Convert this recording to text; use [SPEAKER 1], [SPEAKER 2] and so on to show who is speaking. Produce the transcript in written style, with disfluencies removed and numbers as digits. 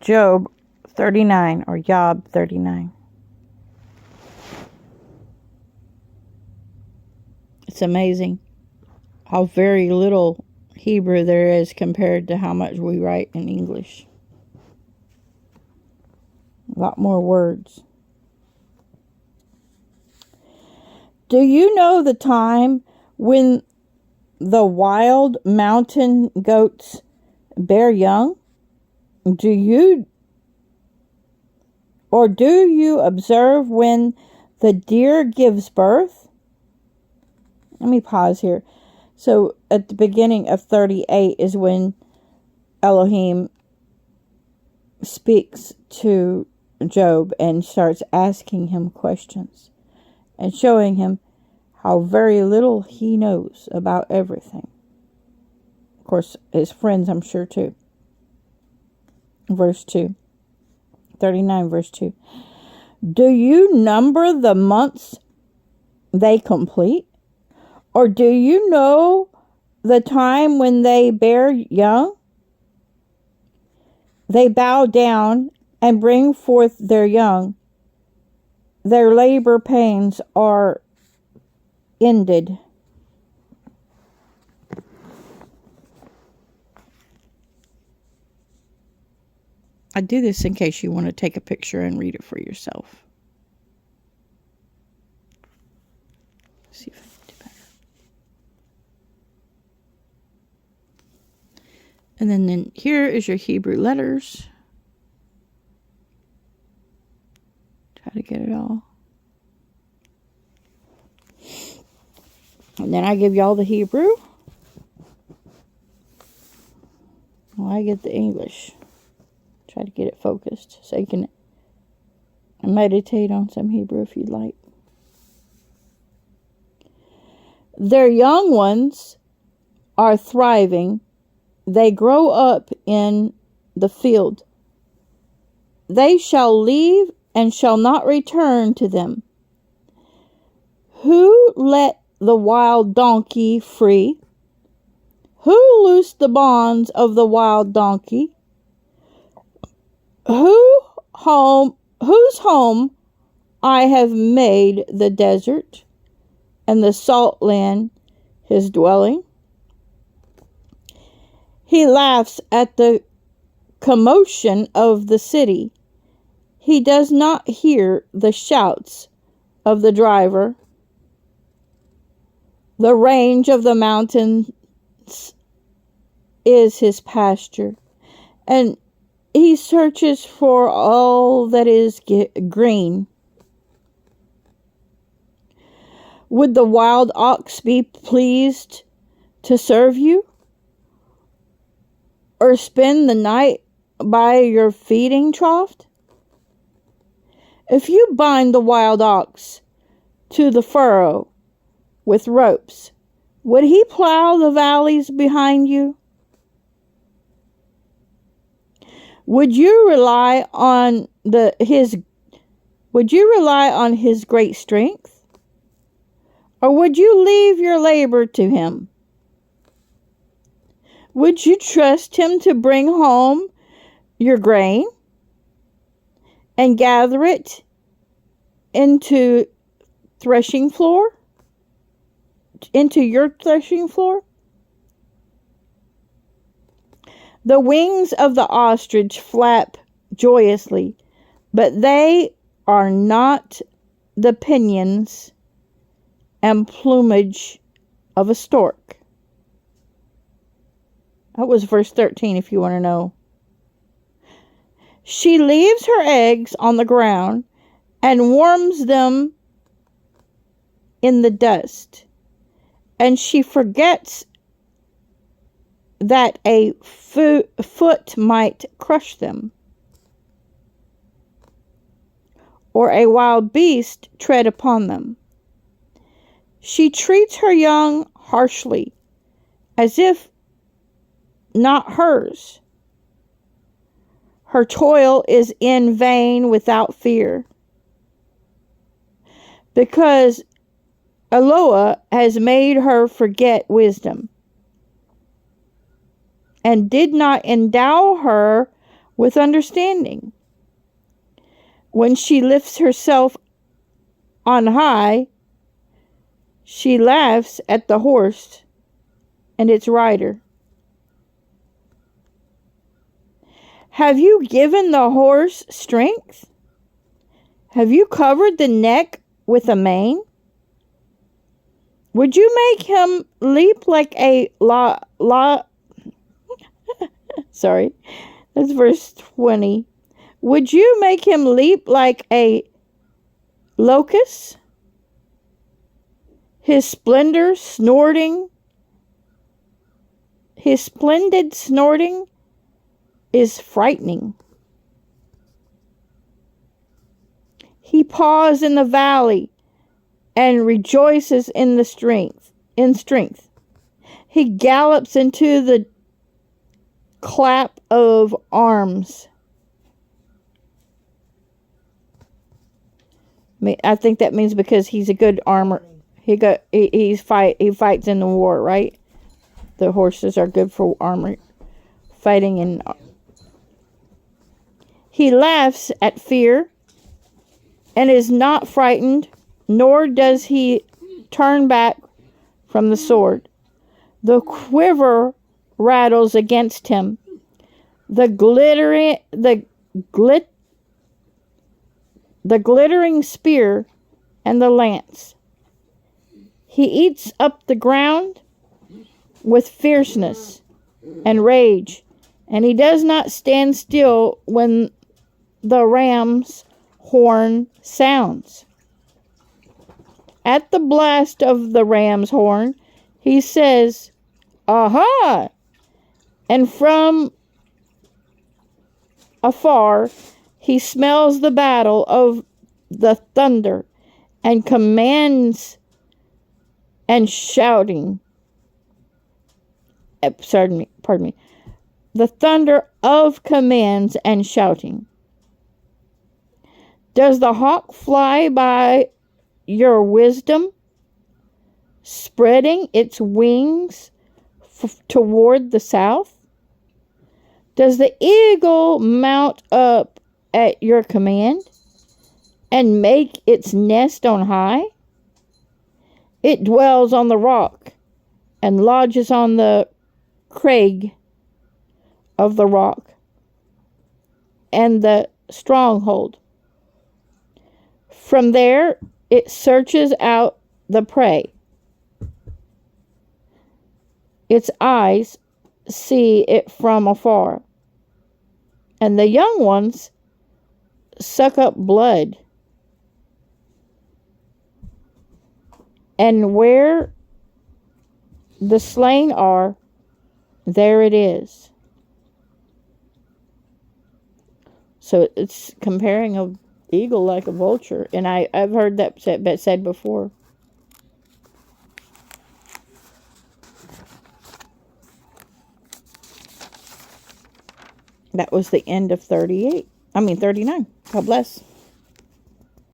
[SPEAKER 1] Job 39 or Iyob 39. It's amazing how very little Hebrew there is compared to how much we write in English. A lot more words. Do you know the time when the wild mountain goats bear young? Do you observe when the deer gives birth? Let me pause here. So at the beginning of 38 is when Elohim speaks to Job and starts asking him questions and showing him how very little he knows about everything. Of course, his friends, I'm sure, too. Verse 2. 39, verse 2. Do you number the months they complete? Or do you know the time when they bear young? They bow down and bring forth their young. Their labor pains are ended. I do this in case you want to take a picture and read it for yourself. Let's see if I can do better. And then here is your Hebrew letters. Try to get it all. And then I give y'all the Hebrew. Well, I get the English. Try to get it focused so you can meditate on some Hebrew if you'd like. Their young ones are thriving. They grow up in the field. They shall leave and shall not return to them. Who let the wild donkey free? Who loosed the bonds of the wild donkey? Whose home I have made the desert, and the salt land his dwelling? He laughs at the commotion of the city. He does not hear the shouts of the driver. The range of the mountains is his pasture, and he searches for all that is green. Would the wild ox be pleased to serve you, or spend the night by your feeding trough? If you bind the wild ox to the furrow with ropes, would he plow the valleys behind you? Would you rely on his great strength? Or would you leave your labor to him? Would you trust him to bring home your grain and gather it into your threshing floor? The wings of the ostrich flap joyously, but they are not the pinions and plumage of a stork. That was verse 13, if you want to know. She leaves her eggs on the ground and warms them in the dust, and she forgets that a foot might crush them, or a wild beast tread upon them. She treats her young harshly, as if not hers. Her toil is in vain without fear, because Eloah has made her forget wisdom, and did not endow her with understanding. When she lifts herself on high, she laughs at the horse and its rider. Have you given the horse strength? Have you covered the neck with a mane? Would you make him leap like a sorry, that's verse 20. Would you make him leap like a locust? His splendid snorting is frightening. He paws in the valley and rejoices in strength. He gallops into the clap of arms. I think that means because he's a good armor. He fights in the war, right? The horses are good for armor fighting, and he laughs at fear and is not frightened, nor does he turn back from the sword. The quiver rattles against him. The glittering spear and the lance. He eats up the ground with fierceness and rage, and he does not stand still when the ram's horn sounds. At the blast of the ram's horn, he says, "Aha!" And from afar, he smells the battle of the thunder and commands and shouting. Pardon me. The thunder of commands and shouting. Does the hawk fly by your wisdom, spreading its wings toward the south? Does the eagle mount up at your command and make its nest on high? It dwells on the rock and lodges on the crag of the rock and the stronghold. From there, it searches out the prey. Its eyes see it from afar, and the young ones suck up blood. And where the slain are, there it is. So it's comparing an eagle like a vulture. And I've heard that said before. That was the end of 39. God bless.